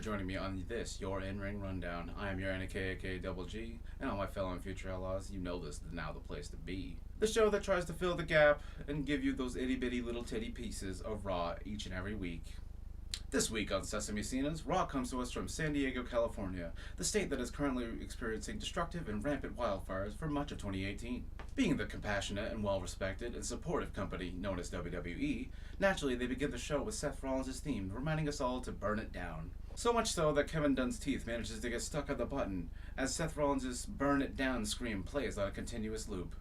joining me on this, your In-Ring Rundown. I am your NKAK Double G, and all my fellow and future outlaws, you know this is now the place to be. The show that tries to fill the gap and give you those itty-bitty little titty pieces of Raw each and every week. This week on Sesame Cenas, Raw comes to us from San Diego, California, the state that is currently experiencing destructive and rampant wildfires for much of 2018. Being the compassionate and well-respected and supportive company known as WWE, naturally they begin the show with Seth Rollins' theme, reminding us all to burn it down. So much so that Kevin Dunn's teeth manages to get stuck on the button as Seth Rollins' "Burn It Down" scream plays on a continuous loop.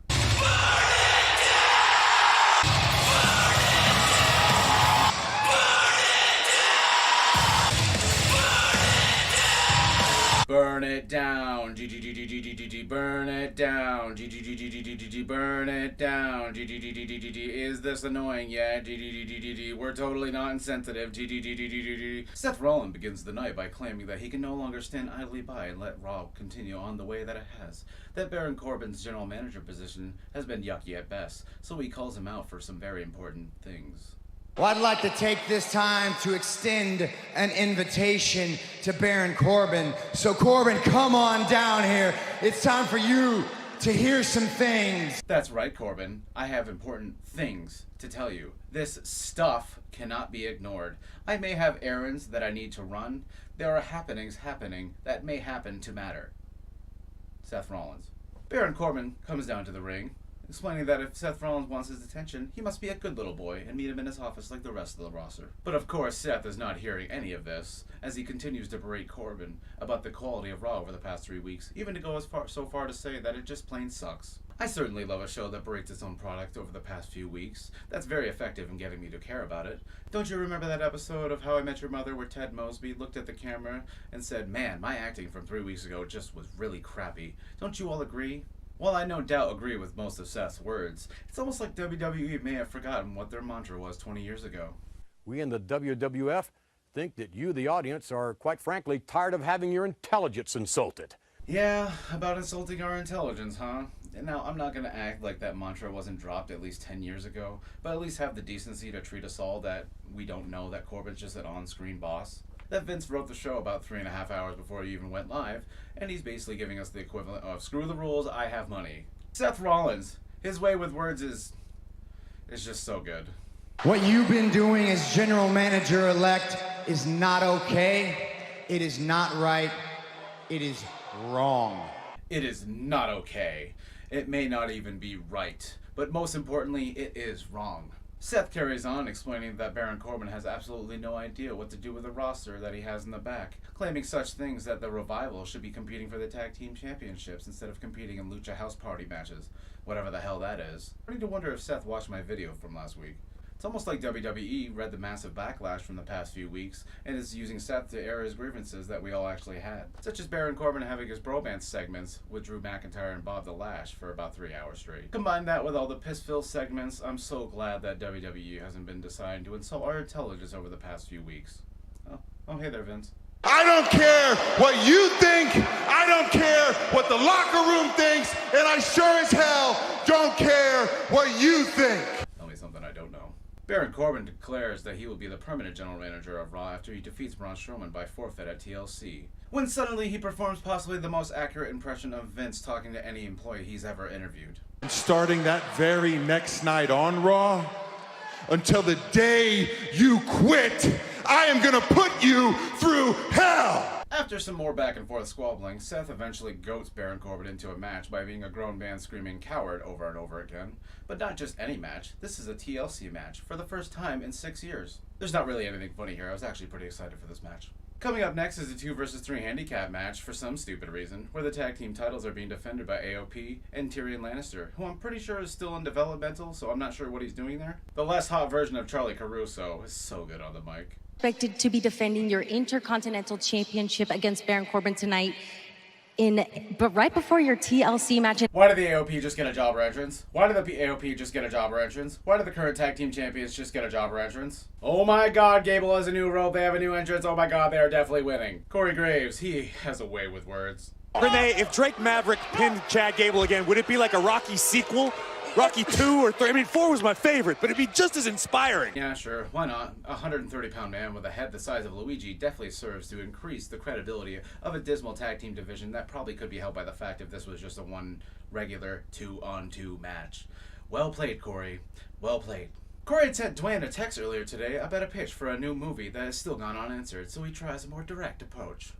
Burn it down, G-G-G-G-G-G-G, burn it down, G-G-G-G-G-G-G, burn it down, G-G-G-G-G-G, is this annoying? Yeah, G-G-G-G-G, we're totally not insensitive, G-G-G-G-G-G. Seth Rollins begins the night by claiming that he can no longer stand idly by and let Raw continue on the way that it has, that Baron Corbin's general manager position has been yucky at best, so he calls him out for some very important things. Well, I'd like to take this time to extend an invitation to Baron Corbin. So Corbin, come on down here. It's time for you to hear some things. That's right, Corbin. I have important things to tell you. This stuff cannot be ignored. I may have errands that I need to run. There are happenings happening that may happen to matter. Seth Rollins. Baron Corbin comes down to the ring, explaining that if Seth Rollins wants his attention, he must be a good little boy and meet him in his office like the rest of the roster. But of course, Seth is not hearing any of this, as he continues to berate Corbin about the quality of Raw over the past 3 weeks, even to go so far to say that it just plain sucks. I certainly love a show that berates its own product over the past few weeks. That's very effective in getting me to care about it. Don't you remember that episode of How I Met Your Mother where Ted Mosby looked at the camera and said, "Man, my acting from 3 weeks ago just was really crappy. Don't you all agree?" While I no doubt agree with most of Seth's words, it's almost like WWE may have forgotten what their mantra was 20 years ago. We in the WWF think that you, the audience, are quite frankly tired of having your intelligence insulted. Yeah, about insulting our intelligence, huh? And now, I'm not going to act like that mantra wasn't dropped at least 10 years ago, but at least have the decency to treat us all that we don't know that Corbin's just an on-screen boss. That Vince wrote the show about 3.5 hours before he even went live, and he's basically giving us the equivalent of, screw the rules, I have money. Seth Rollins, his way with words is just so good. What you've been doing as general manager-elect is not okay. It is not right. It is wrong. It is not okay. It may not even be right, but most importantly, it is wrong. Seth carries on, explaining that Baron Corbin has absolutely no idea what to do with the roster that he has in the back, claiming such things that the Revival should be competing for the tag team championships instead of competing in Lucha House Party matches, whatever the hell that is. I'm starting to wonder if Seth watched my video from last week. It's almost like WWE read the massive backlash from the past few weeks and is using Seth to air his grievances that we all actually had, such as Baron Corbin having his bromance segments with Drew McIntyre and Bob the Lash for about 3 hours straight. Combine that with all the piss-filled segments, I'm so glad that WWE hasn't been deciding to insult our intelligence over the past few weeks. Oh, hey there, Vince. I don't care what you think, I don't care what the locker room thinks, and I sure as hell don't care what you think. Tell me something I don't know. Baron Corbin declares that he will be the permanent general manager of Raw after he defeats Braun Strowman by forfeit at TLC, when suddenly he performs possibly the most accurate impression of Vince talking to any employee he's ever interviewed. Starting that very next night on Raw, until the day you quit, I am gonna put you through hell! After some more back and forth squabbling, Seth eventually goats Baron Corbin into a match by being a grown man screaming "coward" over and over again. But not just any match, this is a TLC match for the first time in 6 years. There's not really anything funny here, I was actually pretty excited for this match. Coming up next is a 2 vs 3 handicap match for some stupid reason, where the tag team titles are being defended by AOP and Tyrion Lannister, who I'm pretty sure is still in developmental, so I'm not sure what he's doing there. The less hot version of Charlie Caruso is so good on the mic. Expected to be defending your Intercontinental Championship against Baron Corbin tonight, but right before your TLC match. Why did the AOP just get a jobber entrance? Why did the AOP just get a jobber entrance? Why did the current tag team champions just get a jobber entrance? Oh my god, Gable has a new rope, they have a new entrance, oh my god, they are definitely winning. Corey Graves, he has a way with words. Renee, if Drake Maverick pinned Chad Gable again, would it be like a Rocky sequel? Rocky 2 or 3. I mean, 4 was my favorite, but it'd be just as inspiring. Yeah, sure. Why not? A 130-pound man with a head the size of Luigi definitely serves to increase the credibility of a dismal tag team division that probably could be held by the fact if this was just a one regular 2-on-2 match. Well played, Corey. Well played. Corey had sent Dwayne a text earlier today about a pitch for a new movie that has still gone unanswered, so he tries a more direct approach.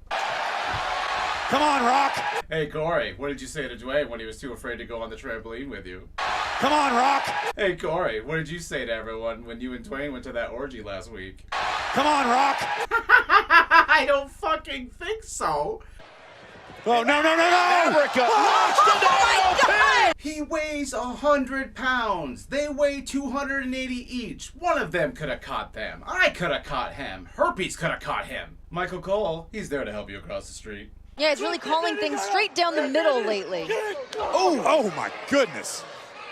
Come on, Rock! Hey, Corey, what did you say to Dwayne when he was too afraid to go on the trampoline with you? Come on, Rock! Hey, Corey, what did you say to everyone when you and Dwayne went to that orgy last week? Come on, Rock! I don't fucking think so. Oh, no! Africa! Oh my God! He weighs 100 pounds. They weigh 280 each. One of them could have caught them. I could have caught him. Herpes could have caught him. Michael Cole, he's there to help you across the street. Yeah, it's really calling things straight down the middle lately. Oh my goodness.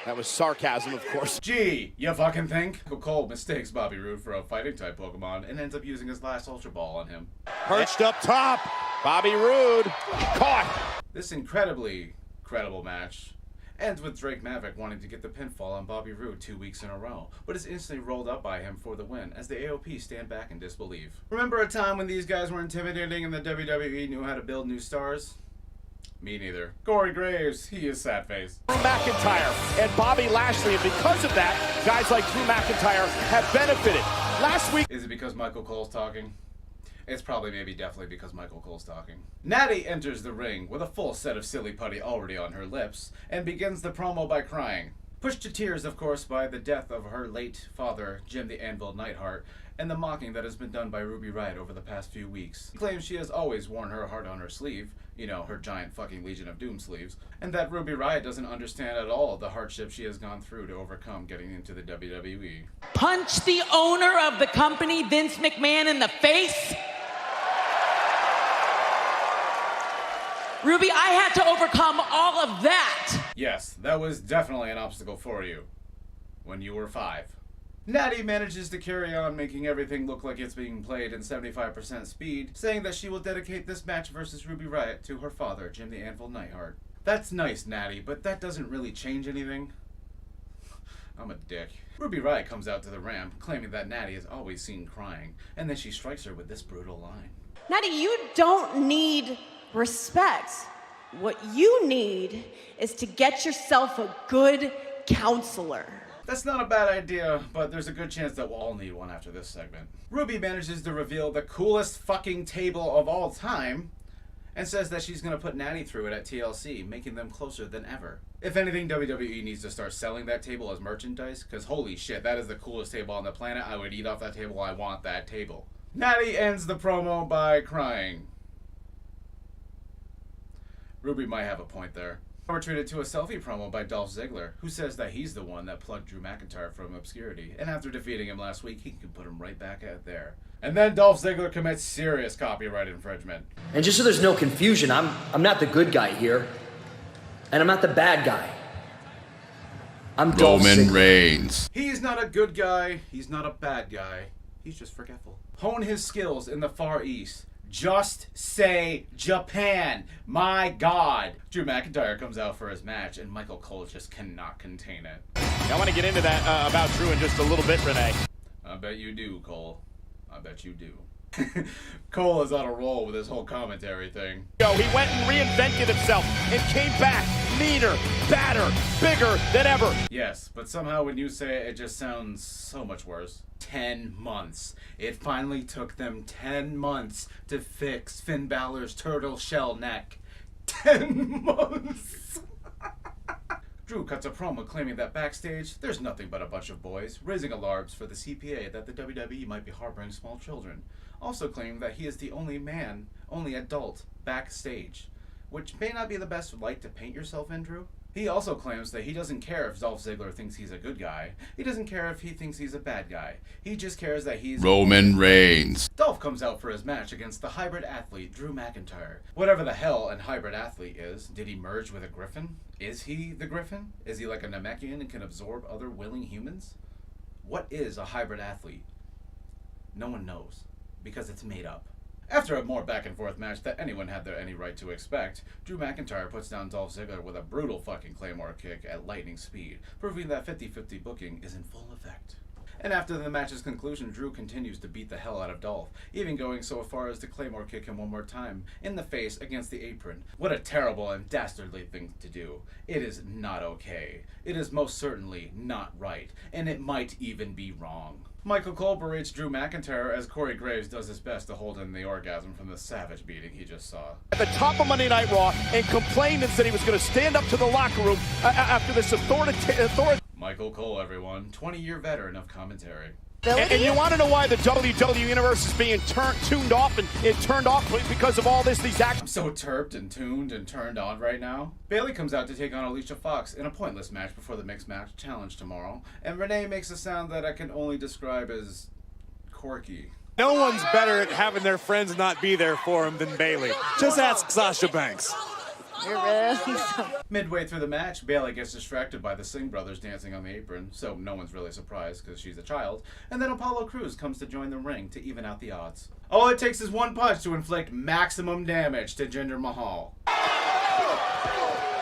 That was sarcasm, of course. Gee, you fucking think? Michael Cole mistakes Bobby Roode for a fighting-type Pokemon and ends up using his last Ultra Ball on him. Perched up top. Bobby Roode caught. This incredibly credible match ends with Drake Maverick wanting to get the pinfall on Bobby Roode 2 weeks in a row, but is instantly rolled up by him for the win as the AOP stand back in disbelief. Remember a time when these guys were intimidating and the WWE knew how to build new stars? Me neither. Corey Graves, he is sad face. Drew McIntyre and Bobby Lashley, and because of that, guys like Drew McIntyre have benefited. Last week... Is it because Michael Cole's talking? It's probably definitely because Michael Cole's talking. Natty enters the ring with a full set of silly putty already on her lips and begins the promo by crying. Pushed to tears, of course, by the death of her late father, Jim the Anvil Neidhart, and the mocking that has been done by Ruby Riott over the past few weeks. She claims she has always worn her heart on her sleeve, you know, her giant fucking Legion of Doom sleeves, and that Ruby Riott doesn't understand at all the hardship she has gone through to overcome getting into the WWE. Punch the owner of the company, Vince McMahon, in the face? Ruby, I had to overcome all of that. Yes, that was definitely an obstacle for you when you were 5. Natty manages to carry on making everything look like it's being played in 75% speed, saying that she will dedicate this match versus Ruby Riott to her father, Jim the Anvil Neidhart. That's nice, Natty, but that doesn't really change anything. I'm a dick. Ruby Riott comes out to the ramp, claiming that Natty is always seen crying, and then she strikes her with this brutal line. Natty, you don't need respect. What you need is to get yourself a good counselor. That's not a bad idea, but there's a good chance that we'll all need one after this segment. Ruby manages to reveal the coolest fucking table of all time and says that she's going to put Natty through it at TLC, making them closer than ever. If anything, WWE needs to start selling that table as merchandise, because holy shit, that is the coolest table on the planet. I would eat off that table. I want that table. Natty ends the promo by crying. Ruby might have a point there. We're treated to a selfie promo by Dolph Ziggler, who says that he's the one that plugged Drew McIntyre from obscurity, and after defeating him last week, he can put him right back out there. And then Dolph Ziggler commits serious copyright infringement. And just so there's no confusion, I'm not the good guy here, and I'm not the bad guy. I'm Dolph Roman Ziggler. Reigns. He's not a good guy, he's not a bad guy, he's just forgetful. Hone his skills in the Far East. Just say Japan. My God. Drew McIntyre comes out for his match, and Michael Cole just cannot contain it. I want to get into that about Drew in just a little bit, Renee. I bet you do, Cole. I bet you do. Cole is on a roll with his whole commentary thing. He went and reinvented himself and came back meaner, badder, bigger than ever. Yes, but somehow when you say it, it just sounds so much worse. 10 months. It finally took them 10 months to fix Finn Balor's turtle shell neck. 10 months! Drew cuts a promo claiming that backstage, there's nothing but a bunch of boys, raising alarms for the CPA that the WWE might be harboring small children. Also claiming that he is the only man, only adult, backstage. Which may not be the best light to paint yourself in, Drew. He also claims that he doesn't care if Dolph Ziggler thinks he's a good guy. He doesn't care if he thinks he's a bad guy. He just cares that he's... Roman Reigns. Dolph comes out for his match against the hybrid athlete, Drew McIntyre. Whatever the hell an hybrid athlete is, did he merge with a griffin? Is he the griffin? Is he like a Namekian and can absorb other willing humans? What is a hybrid athlete? No one knows, because it's made up. After a more back-and-forth match that anyone had any right to expect, Drew McIntyre puts down Dolph Ziggler with a brutal fucking Claymore kick at lightning speed, proving that 50-50 booking is in full effect. And after the match's conclusion, Drew continues to beat the hell out of Dolph, even going so far as to Claymore kick him one more time in the face against the apron. What a terrible and dastardly thing to do. It is not okay. It is most certainly not right, and it might even be wrong. Michael Cole berates Drew McIntyre as Corey Graves does his best to hold in the orgasm from the savage beating he just saw. At the top of Monday Night Raw and complained and said he was going to stand up to the locker room after this authority. Michael Cole, everyone. 20-year veteran of commentary. And you want to know why the WWE Universe is being tuned off and turned off because of all these actions? I'm so terped and tuned and turned on right now. Bayley comes out to take on Alicia Fox in a pointless match before the Mixed Match Challenge tomorrow. And Renee makes a sound that I can only describe as quirky. No one's better at having their friends not be there for them than Bayley. Just ask Sasha Banks. You're really so... Midway through the match, Bayley gets distracted by the Singh brothers dancing on the apron, so no one's really surprised because she's a child, and then Apollo Crews comes to join the ring to even out the odds. All it takes is one punch to inflict maximum damage to Jinder Mahal.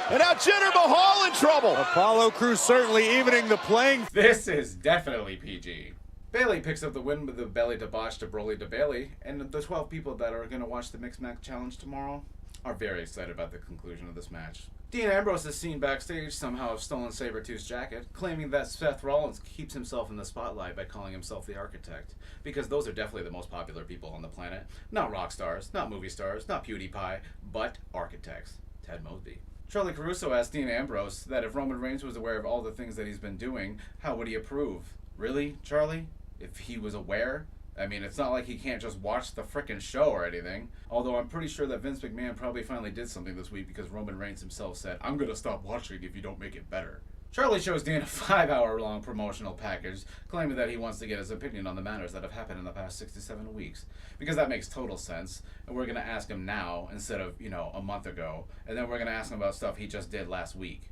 And now Jinder Mahal in trouble! Apollo Crews certainly evening the playing. This is definitely PG. Bayley picks up the win with the belly to botch to Broly to Bayley, and the 12 people that are going to watch the Mixed Match Challenge tomorrow are very excited about the conclusion of this match. Dean Ambrose is seen backstage somehow have stolen Sabretooth's jacket, claiming that Seth Rollins keeps himself in the spotlight by calling himself the architect, because those are definitely the most popular people on the planet. Not rock stars, not movie stars, not PewDiePie, but architects. Ted Mosby. Charlie Caruso asked Dean Ambrose that if Roman Reigns was aware of all the things that he's been doing, how would he approve? Really, Charlie? If he was aware? I mean, it's not like he can't just watch the frickin' show or anything. Although I'm pretty sure that Vince McMahon probably finally did something this week because Roman Reigns himself said, "I'm gonna stop watching if you don't make it better." Charlie shows Dean a 5-hour-long promotional package, claiming that he wants to get his opinion on the matters that have happened in the past 6 to 7 weeks. Because that makes total sense, and we're gonna ask him now instead of, a month ago, and then we're gonna ask him about stuff he just did last week.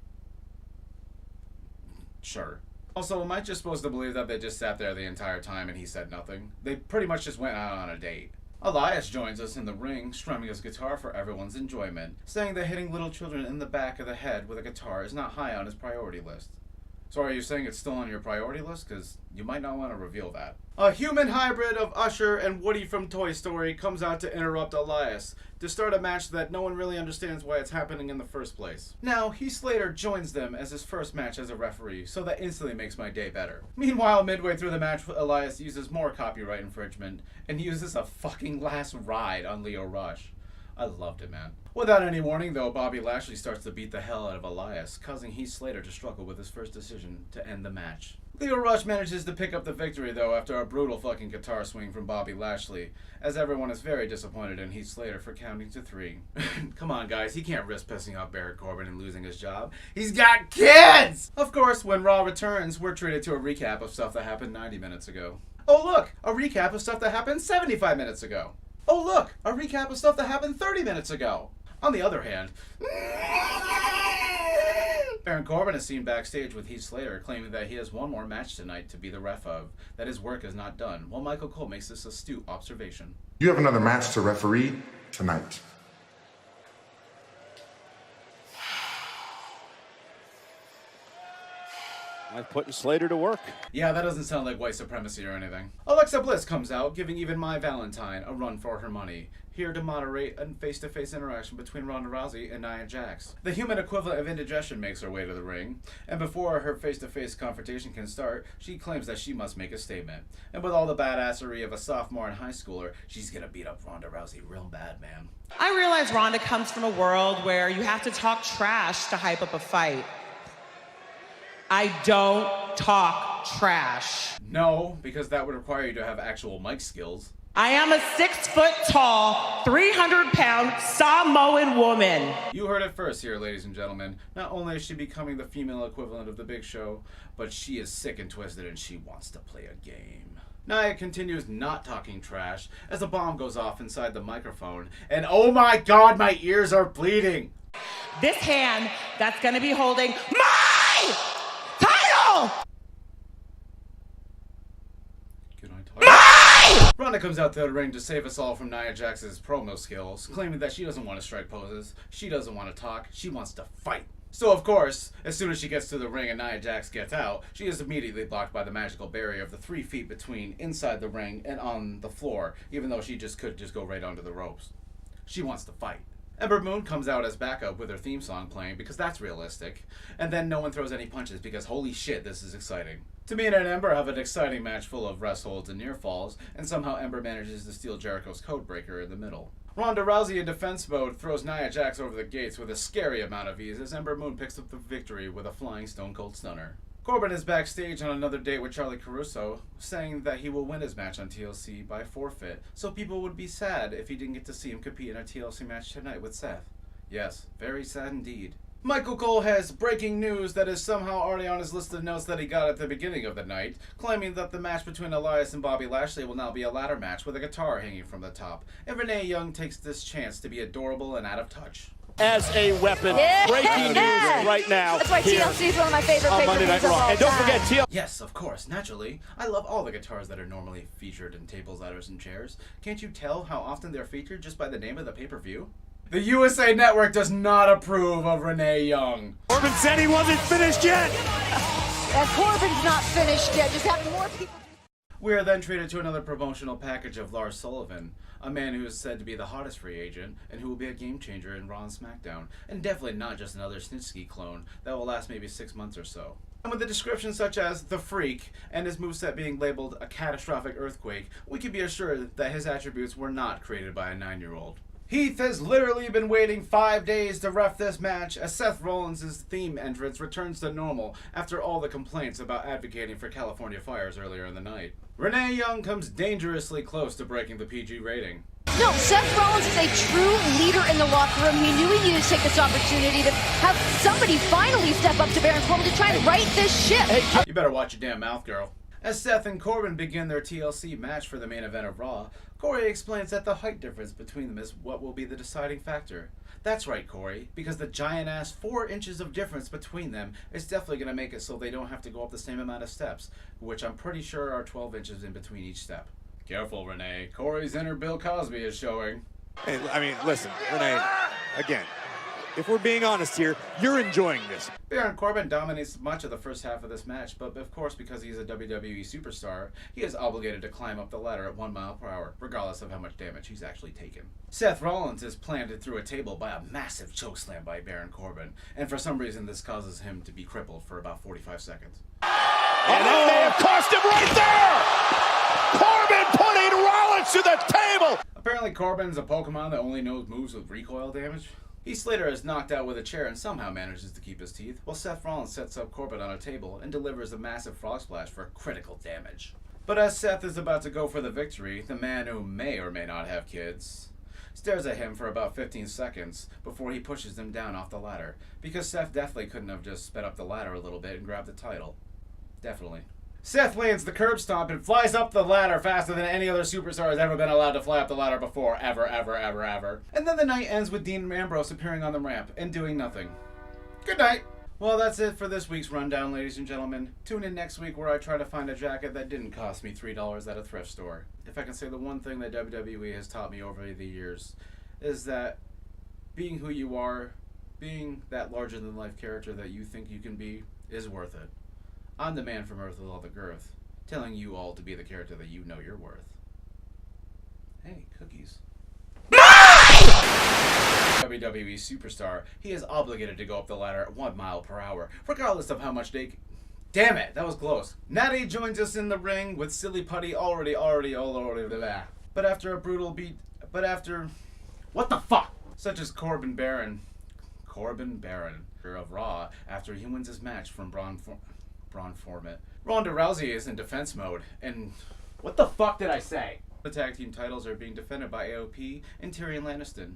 Sure. Also, am I just supposed to believe that they just sat there the entire time and he said nothing? They pretty much just went out on a date. Elias joins us in the ring, strumming his guitar for everyone's enjoyment, saying that hitting little children in the back of the head with a guitar is not high on his priority list. So are you saying it's still on your priority list? Because you might not want to reveal that. A human hybrid of Usher and Woody from Toy Story comes out to interrupt Elias, to start a match that no one really understands why it's happening in the first place. Now, Heath Slater joins them as his first match as a referee, so that instantly makes my day better. Meanwhile, midway through the match, Elias uses more copyright infringement, and uses a fucking last ride on Lio Rush. I loved it, man. Without any warning, though, Bobby Lashley starts to beat the hell out of Elias, causing Heath Slater to struggle with his first decision to end the match. Lio Rush manages to pick up the victory, though, after a brutal fucking guitar swing from Bobby Lashley, as everyone is very disappointed in Heath Slater for counting to 3. Come on, guys, he can't risk pissing off Baron Corbin and losing his job. He's got kids! Of course, when Raw returns, we're treated to a recap of stuff that happened 90 minutes ago. Oh, look, a recap of stuff that happened 75 minutes ago. Oh, look, a recap of stuff that happened 30 minutes ago. On the other hand, Baron Corbin is seen backstage with Heath Slater, claiming that he has one more match tonight to be the ref of, that his work is not done, while Michael Cole makes this astute observation. You have another match to referee tonight. I'm putting Slater to work. Yeah, that doesn't sound like white supremacy or anything. Alexa Bliss comes out, giving even my Valentine a run for her money, here to moderate a face-to-face interaction between Ronda Rousey and Nia Jax. The human equivalent of indigestion makes her way to the ring, and before her face-to-face confrontation can start, she claims that she must make a statement. And with all the badassery of a sophomore and high schooler, she's gonna beat up Ronda Rousey real bad, man. I realize Ronda comes from a world where you have to talk trash to hype up a fight. I don't talk trash. No, because that would require you to have actual mic skills. I am a 6-foot-tall, 300-pound Samoan woman. You heard it first here, ladies and gentlemen. Not only is she becoming the female equivalent of the Big Show, but she is sick and twisted and she wants to play a game. Nia continues not talking trash as a bomb goes off inside the microphone, and oh my god, my ears are bleeding! This hand that's gonna be holding my title! Can I talk? Ronda comes out to the ring to save us all from Nia Jax's promo skills, claiming that she doesn't want to strike poses, she doesn't want to talk, she wants to fight. So of course, as soon as she gets to the ring and Nia Jax gets out, she is immediately blocked by the magical barrier of the 3 feet between inside the ring and on the floor, even though she could just go right onto the ropes. She wants to fight. Ember Moon comes out as backup with her theme song playing because that's realistic, and then no one throws any punches because holy shit, this is exciting. Tamina and Ember have an exciting match full of rest holds and near falls, and somehow Ember manages to steal Jericho's codebreaker in the middle. Ronda Rousey in defense mode throws Nia Jax over the gates with a scary amount of ease as Ember Moon picks up the victory with a flying Stone Cold Stunner. Corbin is backstage on another date with Charlie Caruso, saying that he will win his match on TLC by forfeit, so people would be sad if he didn't get to see him compete in a TLC match tonight with Seth. Yes, very sad indeed. Michael Cole has breaking news that is somehow already on his list of notes that he got at the beginning of the night, claiming that the match between Elias and Bobby Lashley will now be a ladder match with a guitar hanging from the top, and Renee Young takes this chance to be adorable and out of touch. As a weapon, breaking news right now. That's why TLC is one of my favorite pay-per-views of all And don't forget time. Yes, of course, naturally. I love all the guitars that are normally featured in tables, ladders, and chairs. Can't you tell how often they're featured just by the name of the pay-per-view? The USA Network does not approve of Renee Young. Corbin said he wasn't finished yet. And Corbin's not finished yet, just having more people. We are then treated to another promotional package of Lars Sullivan, a man who is said to be the hottest free agent and who will be a game changer in Raw and SmackDown, and definitely not just another Snitsky clone that will last maybe 6 months or so. And with a description such as The Freak and his moveset being labeled a catastrophic earthquake, we can be assured that his attributes were not created by a 9-year-old. Heath has literally been waiting 5 days to ref this match as Seth Rollins' theme entrance returns to normal after all the complaints about advocating for California fires earlier in the night. Renee Young comes dangerously close to breaking the PG rating. No, Seth Rollins is a true leader in the locker room. He knew he needed to take this opportunity to have somebody finally step up to Baron Corbin to try and right this ship. You better watch your damn mouth, girl. As Seth and Corbin begin their TLC match for the main event of Raw, Corey explains that the height difference between them is what will be the deciding factor. That's right, Corey, because the giant-ass 4 inches of difference between them is definitely going to make it so they don't have to go up the same amount of steps, which I'm pretty sure are 12 inches in between each step. Careful, Renee. Corey's inner Bill Cosby is showing. Hey, I mean, listen, Renee, again, if we're being honest here, you're enjoying this. Baron Corbin dominates much of the first half of this match, but of course because he's a WWE superstar, he is obligated to climb up the ladder at 1 mile per hour, regardless of how much damage he's actually taken. Seth Rollins is planted through a table by a massive chokeslam by Baron Corbin, and for some reason this causes him to be crippled for about 45 seconds. And that may have cost him right there! Corbin putting Rollins to the table! Apparently Corbin's a Pokemon that only knows moves with recoil damage. Heath Slater is knocked out with a chair and somehow manages to keep his teeth, while Seth Rollins sets up Corbin on a table and delivers a massive frog splash for critical damage. But as Seth is about to go for the victory, the man who may or may not have kids stares at him for about 15 seconds before he pushes him down off the ladder, because Seth definitely couldn't have just sped up the ladder a little bit and grabbed the title. Definitely. Seth lands the curb stomp and flies up the ladder faster than any other superstar has ever been allowed to fly up the ladder before, ever. And then the night ends with Dean Ambrose appearing on the ramp and doing nothing. Good night. Well, that's it for this week's rundown, ladies and gentlemen. Tune in next week where I try to find a jacket that didn't cost me $3 at a thrift store. If I can say the one thing that WWE has taught me over the years is that being who you are, being that larger-than-life character that you think you can be, is worth it. I'm the man from Earth with all the girth, telling you all to be the character that you know you're worth. Hey, cookies. WWE superstar, he is obligated to go up the ladder at 1 mile per hour, regardless of how much they... Damn it, that was close. Natty joins us in the ring with Silly Putty already blah. But after a brutal beat... What the fuck? Such as Corbin Baron of Raw after he wins his match from Braun Format. Ronda Rousey is in defense mode, and what the fuck did I say? The tag team titles are being defended by AOP and Tyrion Lannister.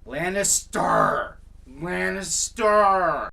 Lannister!